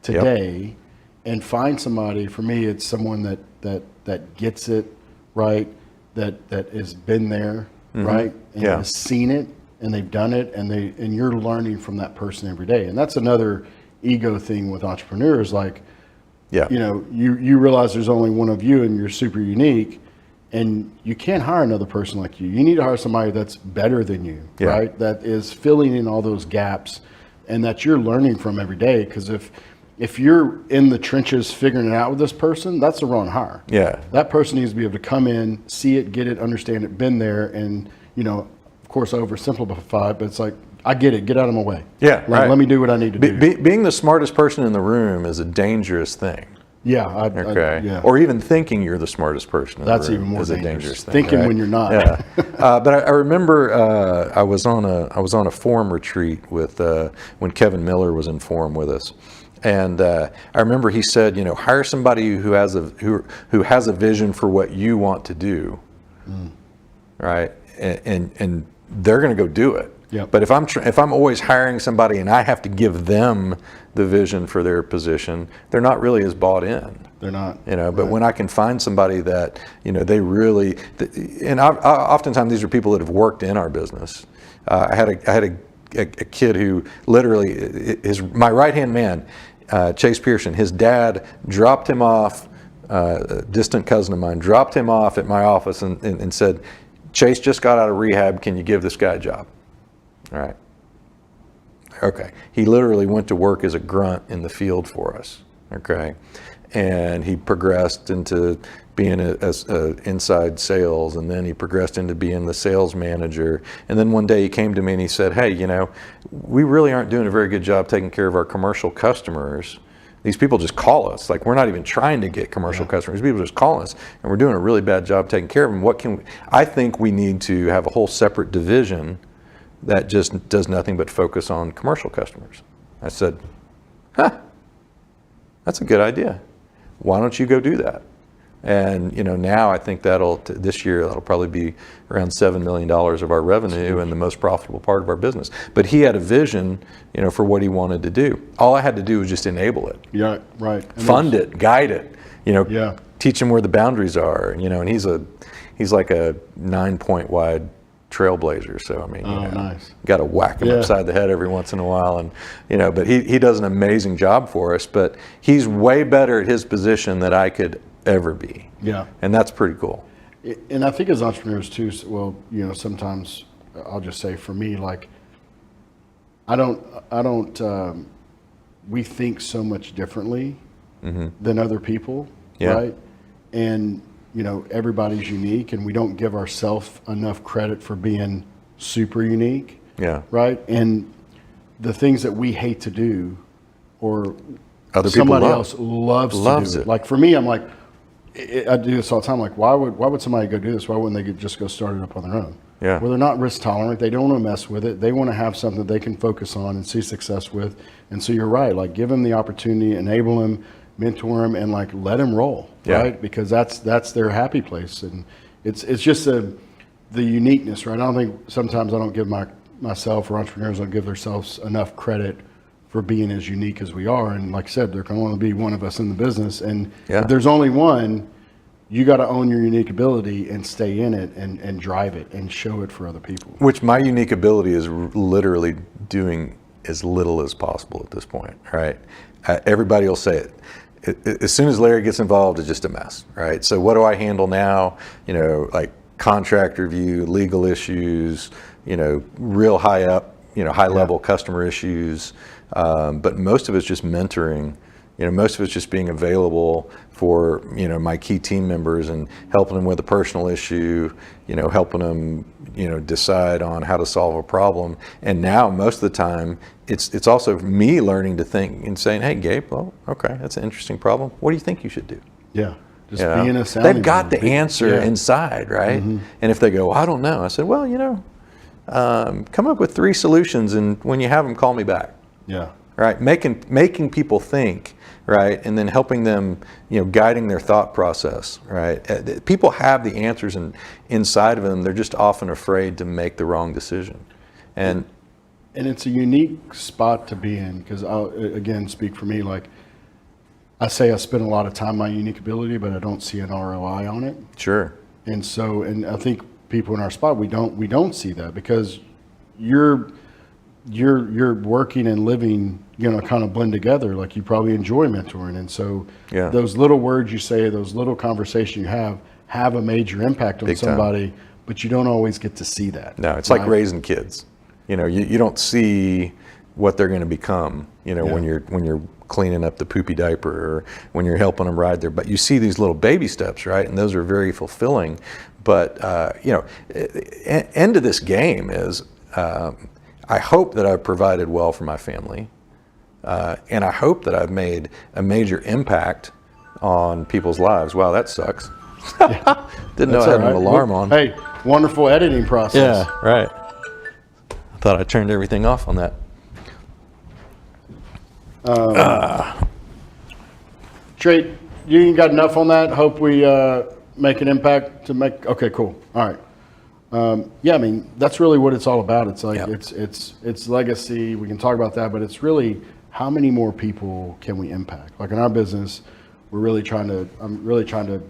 today and find somebody. For me, it's someone that gets it right, that has been there, right, and has seen it, and they've done it, and you're learning from that person every day. And that's another ego thing with entrepreneurs. Like, you know, you realize there's only one of you, and you're super unique. And you can't hire another person like you. You need to hire somebody that's better than you, right? That is filling in all those gaps and that you're learning from every day. Because if you're in the trenches figuring it out with this person, that's the wrong hire. Yeah. That person needs to be able to come in, see it, get it, understand it, been there, and, you know, of course, oversimplify it, but it's like, I get it, get out of my way. Yeah, like, right. Let me do what I need to do. Being the smartest person in the room is a dangerous thing. Yeah. Okay. Or even thinking you're the smartest person in the room. That's even more is dangerous. a dangerous thing. Thinking right? when you're not. Yeah. But I remember I was on a forum retreat with when Kevin Miller was in forum with us, and I remember he said, you know, hire somebody who has a vision for what you want to do, right? And they're going to go do it. Yep. But if I'm always hiring somebody and I have to give them the vision for their position, they're not really as bought in. They're not. You know, but when I can find somebody that, you know, they really, and oftentimes these are people that have worked in our business. I had a kid who literally, my right-hand man, Chase Pearson, his dad dropped him off, a distant cousin of mine, dropped him off at my office and said, Chase just got out of rehab, can you give this guy a job? All right. Okay. He literally went to work as a grunt in the field for us. Okay. And he progressed into being a inside sales, and then he progressed into being the sales manager. And then one day he came to me and he said, hey, you know, we really aren't doing a very good job taking care of our commercial customers. These people just call us. Like, we're not even trying to get commercial customers. People just call us, and we're doing a really bad job taking care of them. I think we need to have a whole separate division that just does nothing but focus on commercial customers. I said, that's a good idea. Why don't you go do that? And, you know, now I think this year that'll probably be around $7 million of our revenue and the most profitable part of our business. But he had a vision, you know, for what he wanted to do. All I had to do was just enable it. Yeah, right. And fund it, guide it, you know, teach him where the boundaries are, you know, and he's like a 9-point wide trailblazer. So, I mean, nice. Got to whack him upside the head every once in a while. And, you know, but he does an amazing job for us, but he's way better at his position than I could ever be. Yeah. And that's pretty cool. And I think as entrepreneurs too, well, you know, sometimes I'll just say for me, like, we think so much differently than other people, right? And, you know, everybody's unique, and we don't give ourselves enough credit for being super unique. Yeah. Right. And the things that we hate to do, or other somebody else loves to do it. Like for me, I'm like, I do this all the time. Like, why would somebody go do this? Why wouldn't they just go start it up on their own? Yeah. Well, they're not risk tolerant. They don't want to mess with it. They want to have something that they can focus on and see success with. And so you're right. Like, give them the opportunity, enable them, mentor them, and like let them roll. Yeah. Right. Because that's their happy place. And it's just the uniqueness, right? I don't think sometimes I don't give myself or entrepreneurs don't give themselves enough credit for being as unique as we are. And like I said, there can only be one of us in the business. And if there's only one, you got to own your unique ability and stay in it and drive it and show it for other people. Which my unique ability is literally doing as little as possible at this point, right? Everybody will say it. As soon as Larry gets involved, it's just a mess, right? So what do I handle now? You know, like contract review, legal issues, you know, real high up, you know, high level customer issues. But most of it's just mentoring. You know, most of it's just being available for, you know, my key team members and helping them with a personal issue, you know, helping them, you know, decide on how to solve a problem. And now most of the time it's also me learning to think and saying, hey, Gabe, well, okay, that's an interesting problem. What do you think you should do? Yeah. Just being a sounding They've got the answer inside, right? Mm-hmm. And if they go, well, I don't know. I said, well, you know, come up with 3 solutions, and when you have them, call me back. Yeah. Right. Making people think, right, and then helping them, you know, guiding their thought process, right. People have the answers inside of them. They're just often afraid to make the wrong decision. And it's a unique spot to be in, because I'll, again, speak for me, like I say I spend a lot of time on my unique ability, but I don't see an ROI on it. sure. And so, and I think people in our spot, we don't see that, because you're working and living, kind of blend together. Like you probably enjoy mentoring. And so Yeah. those little words you say, those little conversations you have a major impact on Big time. somebody, but you don't always get to see that. No, it's like raising kids. You don't see what they're going to become, when you're cleaning up the poopy diaper or when you're helping them ride their, but you see these little baby steps, right? And those are very fulfilling. But, end of this game is, I hope that I've provided well for my family. And I hope that I've made a major impact on people's lives. Wow, that sucks. Didn't know I had an alarm on. Hey, wonderful editing process. Yeah, right. I thought I turned everything off on that. Trey, you ain't got enough on that? Hope we make an impact to make. Okay, cool. All right. Yeah, I mean, that's really what it's all about. It's like, it's legacy. We can talk about that, but it's really how many more people can we impact? Like in our business, I'm really trying to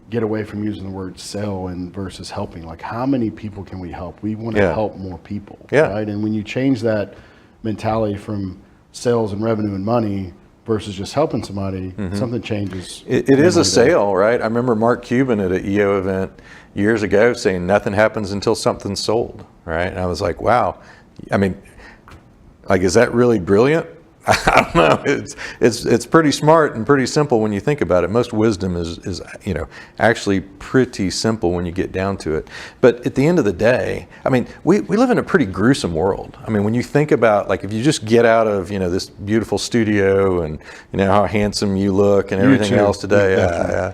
get away from using the word sell and versus helping. Like how many people can we help? We want to help more people, right? And when you change that mentality from sales and revenue and money versus just helping somebody, something changes. It is a sale, right? I remember Mark Cuban at an EO event years ago saying nothing happens until something's sold, right? And I was like, wow. I mean, like, is that really brilliant? I don't know. It's pretty smart and pretty simple when you think about it. Most wisdom is actually pretty simple when you get down to it. But at the end of the day, I mean, we live in a pretty gruesome world. I mean, when you think about, like, if you just get out of this beautiful studio and how handsome you look and everything else today,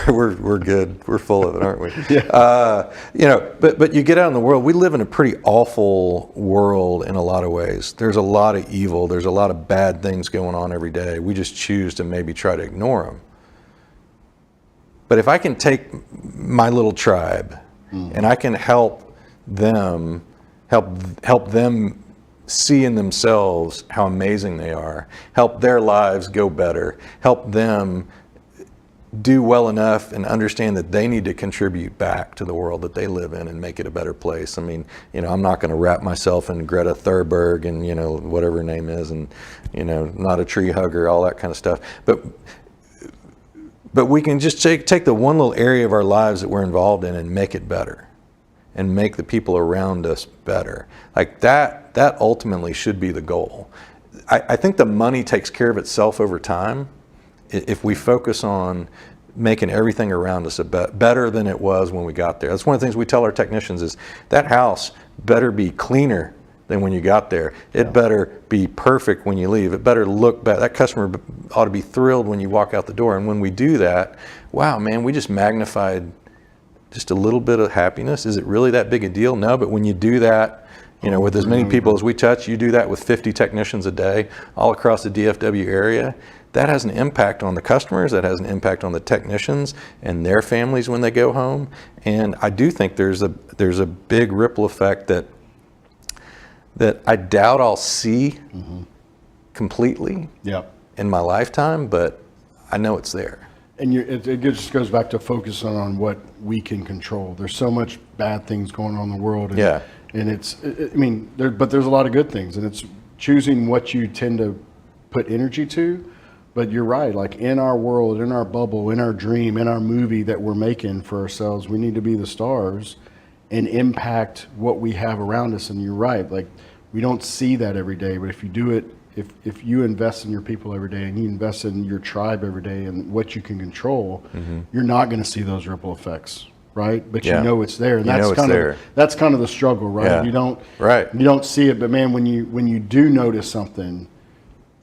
we're good. We're full of it, aren't we? But you get out in the world. We live in a pretty awful world in a lot of ways. There's a lot of evil. There's a lot of bad things going on every day. We just choose to maybe try to ignore them. But if I can take my little tribe and I can help them see in themselves how amazing they are, help their lives go better, help them do well enough and understand that they need to contribute back to the world that they live in and make it a better place. I mean, I'm not going to wrap myself in Greta Thunberg and, whatever her name is, and, not a tree hugger, all that kind of stuff. But we can just take the one little area of our lives that we're involved in and make it better and make the people around us better. Like that ultimately should be the goal. I think the money takes care of itself over time. If we focus on making everything around us better than it was when we got there. That's one of the things we tell our technicians is that house better be cleaner than when you got there. It better be perfect when you leave. It better look better. That customer ought to be thrilled when you walk out the door. And when we do that, wow, man, we just magnified just a little bit of happiness. Is it really that big a deal? No, but when you do that, with as many people as we touch, you do that with 50 technicians a day all across the DFW area. That has an impact on the customers, that has an impact on the technicians and their families when they go home. And I do think there's a big ripple effect that I doubt I'll see completely in my lifetime, but I know it's there. And it just goes back to focusing on what we can control. There's so much bad things going on in the world. And, and but there's a lot of good things, and it's choosing what you tend to put energy to. But you're right, like in our world, in our bubble, in our dream, in our movie that we're making for ourselves, we need to be the stars and impact what we have around us. And you're right, like we don't see that every day, but if you do it, if you invest in your people every day and you invest in your tribe every day and what you can control, you're not going to see those ripple effects, right? But you know it's there, and that's kind of the struggle, right? Yeah. You don't see it, but man, when you do notice something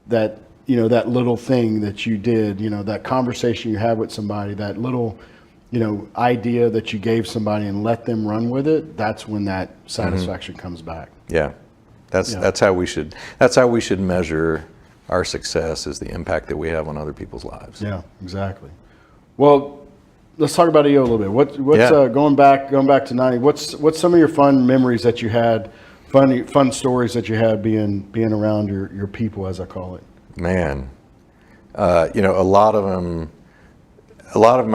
that that little thing that you did, that conversation you had with somebody, that little, idea that you gave somebody and let them run with it, that's when that satisfaction comes back. Yeah. That's how we should measure our success, is the impact that we have on other people's lives. Yeah, exactly. Well, let's talk about EO a little bit. What's going back to 90, what's some of your fun memories that you had fun stories that you had being around your people, as I call it? Man, you know, a lot of them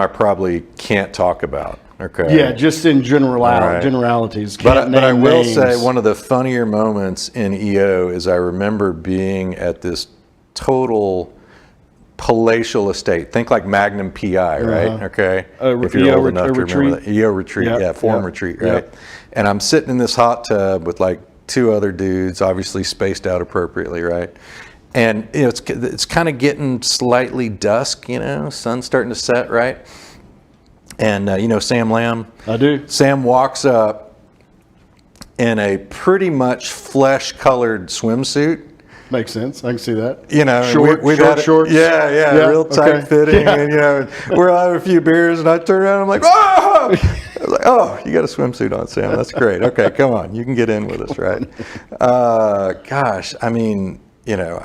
I probably can't talk about. Okay. Yeah, just in Right. generalities. But I name will names. say one of the funnier moments in EO is I remember being at this total palatial estate. Think like Magnum PI, right? Okay. If you're EO old enough to remember retreat? that. EO retreat, Yep, yeah, forum yep, retreat, yep. right? And I'm sitting in this hot tub with like 2 other dudes, obviously spaced out appropriately, right? And you know, it's kind of getting slightly dusk, you know, sun's starting to set, right? And you know Sam Lamb? I do. Sam walks up in a pretty much flesh-colored swimsuit. Makes sense. I can see that. You know, Short shorts. Yeah, real tight okay. fitting, Yeah. and you know, we're having a few beers, and I turn around, I'm like, oh! I was like, oh, you got a swimsuit on, Sam. That's great. Okay, come on, you can get in with us, right? Gosh, I mean, you know,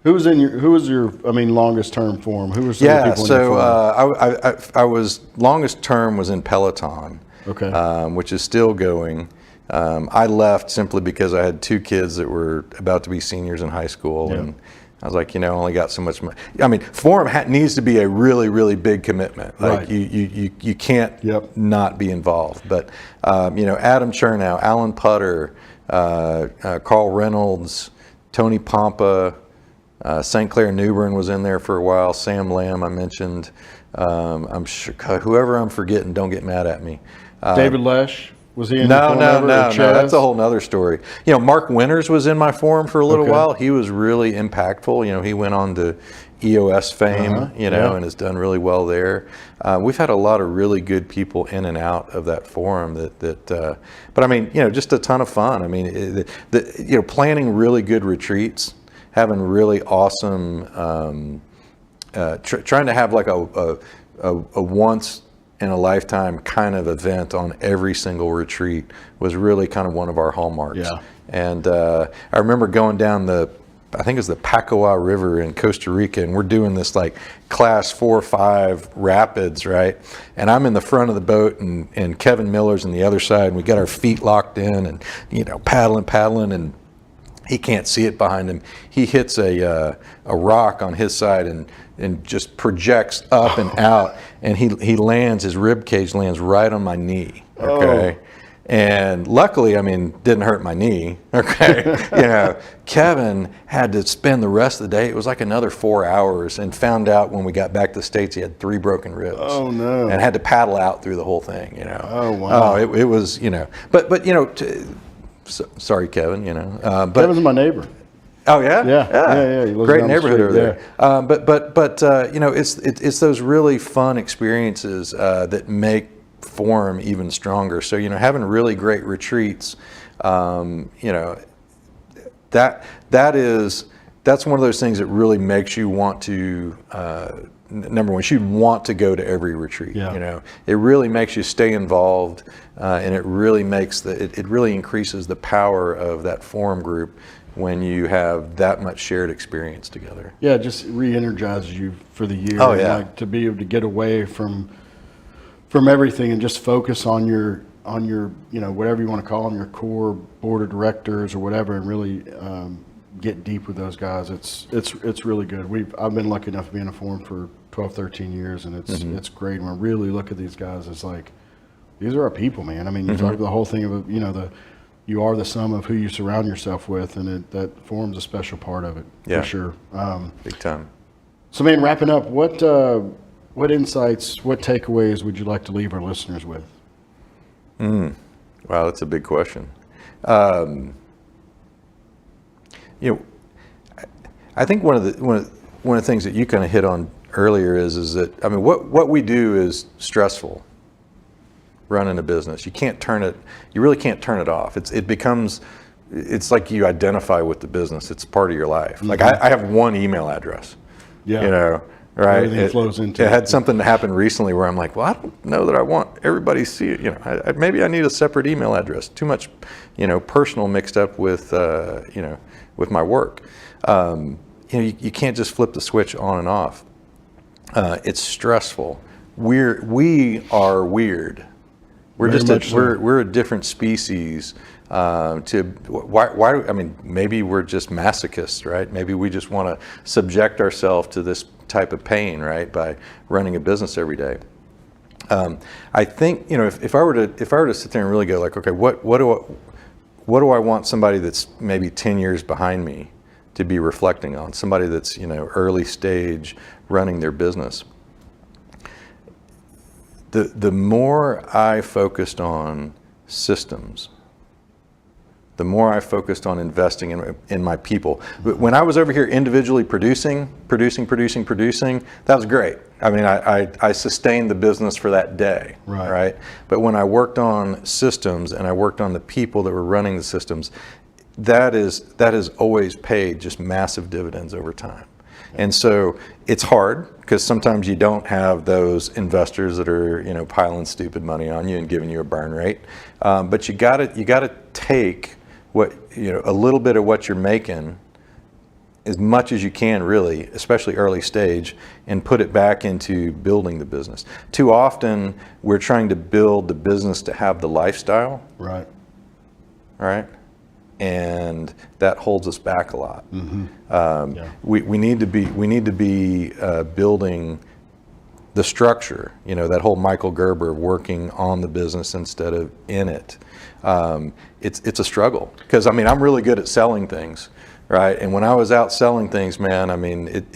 Who was your longest term forum? Who were some of the yeah. people in your So forum? I was longest term was in Peloton, Okay. which is still going. I left simply because I had 2 kids that were about to be seniors in high school, Yeah. and I was like, you know, I only got so much money. I mean, forum needs to be a really, really big commitment. Like Right. you can't Yep. not be involved. But you know, Adam Chernow, Alan Putter, Carl Reynolds, Tony Pompa, St. Clair Newbern was in there for a while. Sam Lamb I mentioned. I'm sure whoever I'm forgetting, don't get mad at me. David Lesh, was he in No, your forum no, ever, no, or no. Chaz? That's a whole nother story. You know, Mark Winters was in my forum for a little Okay. while. He was really impactful. You know, he went on to EOS fame, you know, yeah. and has done really well there. We've had a lot of really good people in and out of that forum but I mean, you know, just a ton of fun. I mean, you know, planning really good retreats, having really awesome, trying to have like a once in a lifetime kind of event on every single retreat was really kind of one of our hallmarks. Yeah. And I remember going down I think it's the Pacua River in Costa Rica, and we're doing this like class 4 or 5 rapids, right? And I'm in the front of the boat, and Kevin Miller's on the other side, and we got our feet locked in, and you know, paddling, and he can't see it behind him. He hits a rock on his side and just projects up and out, and he lands, his rib cage lands right on my knee. Okay. Oh. And luckily, I mean, didn't hurt my knee. Okay. You know, Kevin had to spend the rest of the day, it was like another 4 hours, and found out when we got back to the States he had 3 broken ribs. Oh, no. And had to paddle out through the whole thing, you know. Oh, wow. Oh, it was, you know, but you know, sorry, Kevin, you know. But Kevin's my neighbor. oh yeah, Yeah. He lives Great down the neighborhood street, over there. But you know, it's those really fun experiences that make forum even stronger. So you know, having really great retreats, you know, that's one of those things that really makes you want to. Number one, you'd want to go to every retreat. Yeah. You know, it really makes you stay involved, and it really makes it really increases the power of that forum group when you have that much shared experience together. Yeah, it just re-energizes you for the year. Oh, yeah. Like to be able to get away from everything and just focus on your you know, whatever you want to call them, your core board of directors or whatever, and really get deep with those guys. It's really good. I've been lucky enough to be in a forum for 12, 13 years, and it's great. And I really look at these guys as like, these are our people, man. I mean, you talk about the whole thing of, you know, you are the sum of who you surround yourself with, and that forum's a special part of it, Yeah. for sure. Big time. So, man, wrapping up, what insights, what takeaways would you like to leave our listeners with? Wow, that's a big question. You know, I think one of the things that you kind of hit on earlier is that, I mean, what we do is stressful. Running a business, you really can't turn it off. It's like you identify with the business. It's part of your life. Like I have one email address. Yeah. You know, right? Everything flows into it. it. Had something happen recently where I'm like, well, I don't know that I want everybody to see it. You know, maybe I need a separate email address. Too much, you know, personal mixed up with, you know, with my work. You know, you can't just flip the switch on and off. It's stressful. We are weird. We're Very just much so. we're a different species. Why? I mean, maybe we're just masochists, right? Maybe we just want to subject ourselves to this type of pain, right, by running a business every day. I think, you know, if I were to sit there and really go like, okay, what do I want somebody that's maybe 10 years behind me to be reflecting on? Somebody that's, you know, early stage running their business. The more I focused on systems, the more I focused on investing in my people. When I was over here individually producing, that was great. I mean, I sustained the business for that day, right? But when I worked on systems and I worked on the people that were running the systems, that has always paid just massive dividends over time. And so it's hard because sometimes you don't have those investors that are, you know, piling stupid money on you and giving you a burn rate. But you gotta take what, you know, a little bit of what you're making, as much as you can really, especially early stage, and put it back into building the business. Too often we're trying to build the business to have the lifestyle. Right. And that holds us back a lot. We need to be building the structure. You know, that whole Michael Gerber working on the business instead of in it. It's a struggle because, I mean, I'm really good at selling things, right? And when I was out selling things, man, I mean,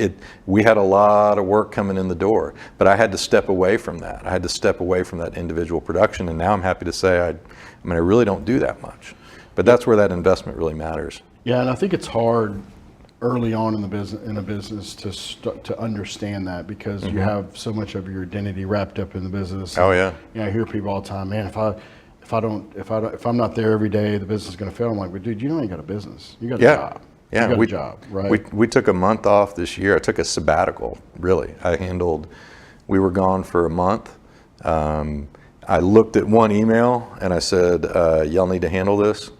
we had a lot of work coming in the door, but I had to step away from that. I had to step away from that individual production, and now I'm happy to say I really don't do that much. But that's where that investment really matters. Yeah, and I think it's hard early on in a business to understand that because you have so much of your identity wrapped up in the business. Oh yeah. You know, I hear people all the time, man, if I'm not there every day, the business is going to fail. I'm like, but dude, you ain't got a business. You got a job. Yeah, you got a job, right? We took a month off this year. I took a sabbatical. Really, we were gone for a month. I looked at one email and I said, y'all need to handle this.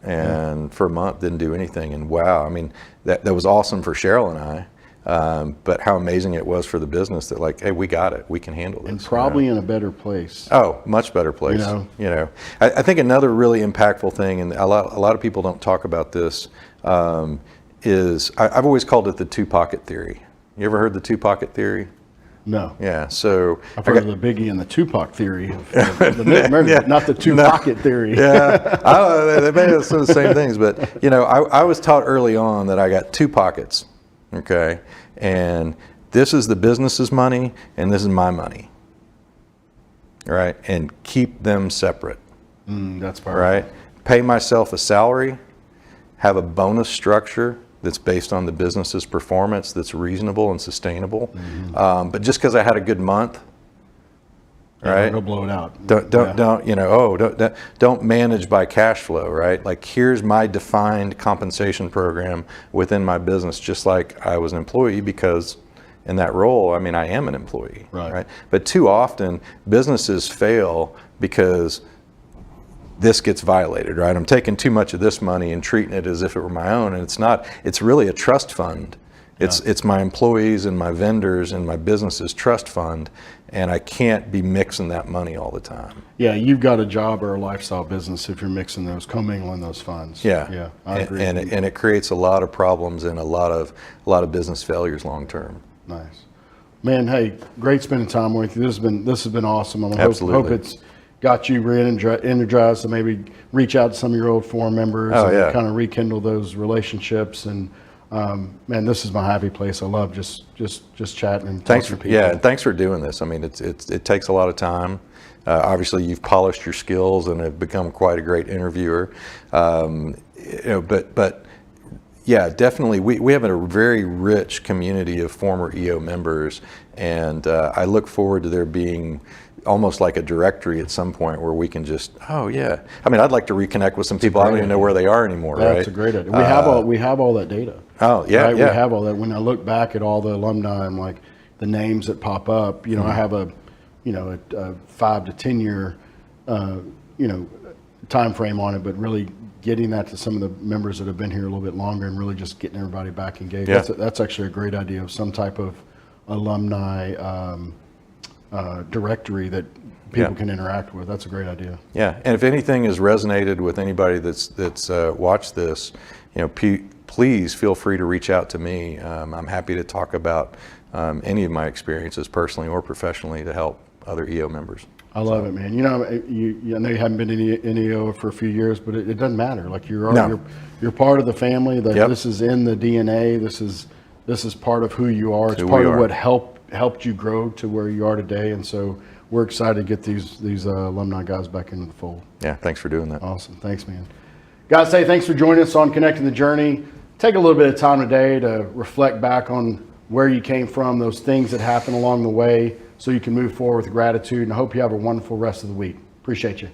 And for a month didn't do anything. And wow, I mean, that was awesome for Cheryl and I, but how amazing it was for the business that, like, hey, we got it, we can handle this. And probably in a better place. Oh, much better place. You know, I think another really impactful thing, and a lot of people don't talk about this, is I've always called it the two-pocket theory. You ever heard the two-pocket theory? No. Yeah, so I've heard of the Biggie and the Tupac theory, not the two-pocket theory. Yeah, they may have some of the same things, but you know, I was taught early on that I got two pockets, okay, and this is the business's money, and this is my money, right, and keep them separate. That's powerful. Right, pay myself a salary, have a bonus structure that's based on the business's performance, that's reasonable and sustainable. But just because I had a good month, right? Don't blow it out. Don't manage by cash flow, right? Like, here's my defined compensation program within my business, just like I was an employee, because in that role, I mean, I am an employee, right? But too often businesses fail because this gets violated, right? I'm taking too much of this money and treating it as if it were my own, and it's not. It's really a trust fund. It's my employees and my vendors and my business's trust fund, and I can't be mixing that money all the time. Yeah, you've got a job or a lifestyle business if you're mixing those, commingling those funds. Yeah, I agree. And it creates a lot of problems and a lot of business failures long term. Nice, man. Hey, great spending time with you. This has been awesome. I hope it's got you re-energized to maybe reach out to some of your old forum members and kind of rekindle those relationships. And man, this is my happy place. I love just chatting and talking to people. Yeah, and thanks for doing this. I mean, it takes a lot of time. Obviously, you've polished your skills and have become quite a great interviewer. But yeah, definitely, we have a very rich community of former EO members, and I look forward to there being almost like a directory at some point where we can just, I mean, I'd like to reconnect with some people. I don't even know where they are anymore, right? That's a great idea. We have all that data. Oh, yeah, right? yeah. We have all that. When I look back at all the alumni and like the names that pop up, I have a 5 to 10 year, time frame on it, but really getting that to some of the members that have been here a little bit longer and really just getting everybody back engaged. Yeah. That's actually a great idea of some type of alumni directory that people can interact with. That's a great idea. Yeah, and if anything has resonated with anybody that's watched this, please feel free to reach out to me. I'm happy to talk about any of my experiences personally or professionally to help other EO members. I love it, man. I know you haven't been in EO for a few years, but it doesn't matter. Like you're part of the family. Yep. This is in the DNA. This is part of who you are. It's part of what helped you grow to where you are today. And so we're excited to get these alumni guys back into the fold. Yeah, thanks for doing that. Awesome. Thanks, man. Guys, thanks for joining us on Connecting the Journey. Take a little bit of time today to reflect back on where you came from, those things that happened along the way, so you can move forward with gratitude. And I hope you have a wonderful rest of the week. Appreciate you.